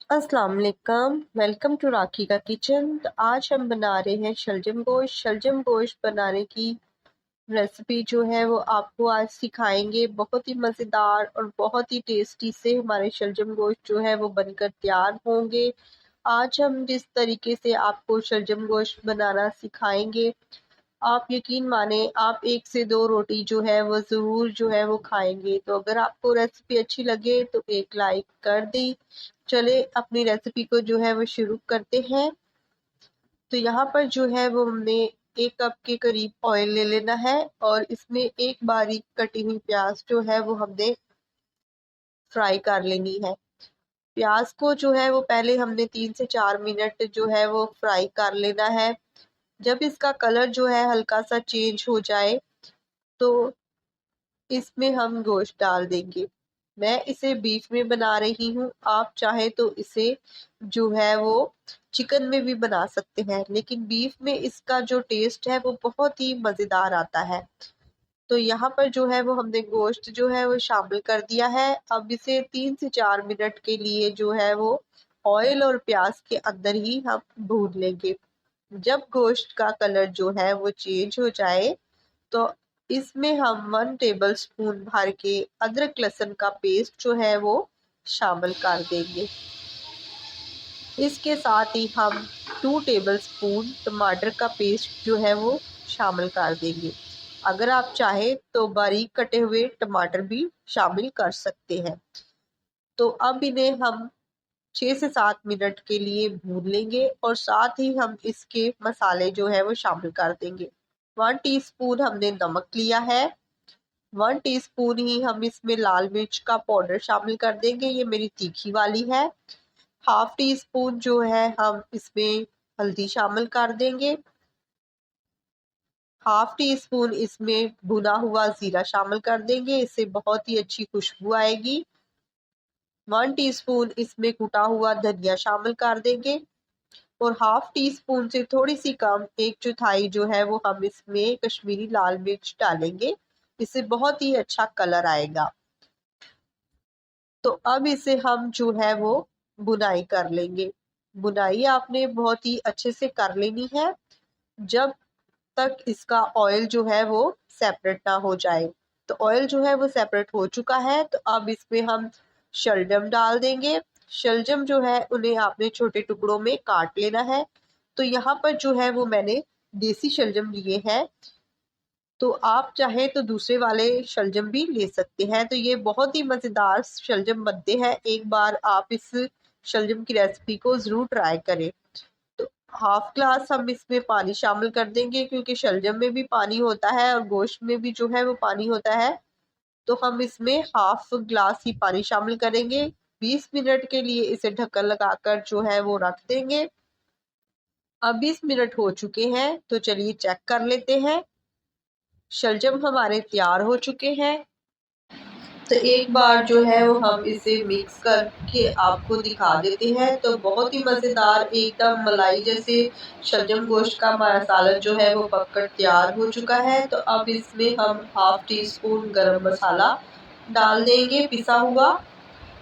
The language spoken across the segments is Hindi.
अस्सलाम वालेकुम, वेलकम टू राखी का किचन। तो आज हम बना रहे हैं शलजम गोश्त। शलजम गोश्त बनाने की रेसिपी जो है वो आपको आज सिखाएंगे। बहुत ही मज़ेदार और बहुत ही टेस्टी से हमारे शलजम गोश्त जो है वो बनकर तैयार होंगे। आज हम जिस तरीके से आपको शलजम गोश्त बनाना सिखाएंगे, आप यकीन माने आप 1 से 2 रोटी जो है वो ज़रूर जो है वो खाएँगे। तो अगर आपको रेसिपी अच्छी लगे तो एक लाइक कर दें। चले अपनी रेसिपी को जो है वो शुरू करते हैं। तो यहाँ पर जो है वो हमने 1 कप के करीब ऑयल ले लेना है और इसमें एक बारीक कटी हुई प्याज जो है वो हमने फ्राई कर लेनी है। प्याज को जो है वो पहले हमने 3 से 4 मिनट जो है वो फ्राई कर लेना है। जब इसका कलर जो है हल्का सा चेंज हो जाए तो इसमें हम गोश्त डाल देंगे। मैं इसे बीफ में बना रही हूँ, आप चाहे तो इसे जो है वो चिकन में भी बना सकते हैं, लेकिन बीफ में इसका जो टेस्ट है वो बहुत ही मज़ेदार आता है। तो यहाँ पर जो है वो हमने गोश्त जो है वो शामिल कर दिया है। अब इसे 3 से 4 मिनट के लिए जो है वो ऑयल और प्याज के अंदर ही हम भून लेंगे। जब गोश्त का कलर जो है वो चेंज हो जाए तो इसमें हम 1 टेबल स्पून भर के अदरक लहसुन का पेस्ट जो है वो शामिल कर देंगे। इसके साथ ही हम 2 टेबल स्पून टमाटर का पेस्ट जो है वो शामिल कर देंगे। अगर आप चाहे तो बारीक कटे हुए टमाटर भी शामिल कर सकते हैं। तो अब इन्हें हम 6 से 7 मिनट के लिए भून लेंगे और साथ ही हम इसके मसाले जो है वो शामिल कर देंगे। 1 टीस्पून हमने नमक लिया है। 1 टीस्पून ही हम इसमें लाल मिर्च का पाउडर शामिल कर देंगे, ये मेरी तीखी वाली है। हाफ टी स्पून जो है हम इसमें हल्दी शामिल कर देंगे। हाफ टी स्पून इसमें भुना हुआ जीरा शामिल कर देंगे, इससे बहुत ही अच्छी खुशबू आएगी। 1 टीस्पून इसमें कुटा हुआ धनिया शामिल कर देंगे और हाफ टी स्पून से थोड़ी सी कम 1/4 जो है वो हम इसमें कश्मीरी लाल मिर्च डालेंगे, इससे बहुत ही अच्छा कलर आएगा। तो अब इसे हम जो है वो बुनाई कर लेंगे। बुनाई आपने बहुत ही अच्छे से कर लेनी है जब तक इसका ऑयल जो है वो सेपरेट ना हो जाए। तो ऑयल जो है वो सेपरेट हो चुका है, तो अब इसमें हम शलजम डाल देंगे। शलजम जो है उन्हें आपने छोटे टुकड़ों में काट लेना है। तो यहाँ पर जो है वो मैंने देसी शलजम लिए हैं, तो आप चाहे तो दूसरे वाले शलजम भी ले सकते हैं। तो ये बहुत ही मज़ेदार शलजम बनते हैं, एक बार आप इस शलजम की रेसिपी को ज़रूर ट्राई करें। तो हाफ ग्लास हम इसमें पानी शामिल कर देंगे, क्योंकि शलजम में भी पानी होता है और गोश्त में भी जो है वो पानी होता है। तो हम इसमें हाफ ग्लास ही पानी शामिल करेंगे। 20 मिनट के लिए इसे ढक्कन लगाकर जो है वो रख देंगे। अब 20 मिनट हो चुके हैं, तो चलिए चेक कर लेते हैं। शलजम हमारे तैयार हो चुके हैं। तो एक बार जो है वो हम इसे मिक्स करके आपको दिखा देते हैं। तो बहुत ही मज़ेदार एकदम मलाई जैसे शलजम गोश्त का मसाला जो है वो पककर तैयार हो चुका है। तो अब इसमें हम हाफ टी स्पून गरम मसाला डाल देंगे पिसा हुआ,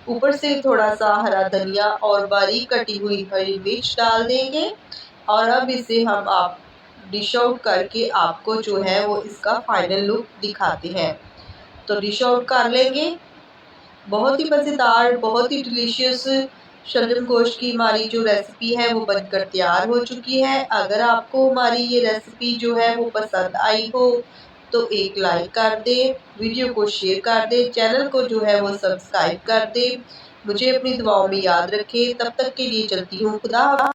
ऊपर से थोड़ा सा हरा धनिया और बारीक कटी हुई हरी मिर्च डाल देंगे और अब इसे हम आप डिश आउट करके आपको जो है वो इसका फाइनल लुक दिखाते हैं। तो डिश आउट कर लेंगे। बहुत ही मज़ेदार, बहुत ही डिलीशियस शलजम गोश्त की हमारी जो रेसिपी है वो बनकर तैयार हो चुकी है। अगर आपको हमारी ये रेसिपी जो है वो पसंद आई हो तो एक लाइक कर दें, वीडियो को शेयर कर दें, चैनल को जो है वो सब्सक्राइब कर दें। मुझे अपनी दुआओं में याद रखें। तब तक के लिए चलती हूँ। खुदा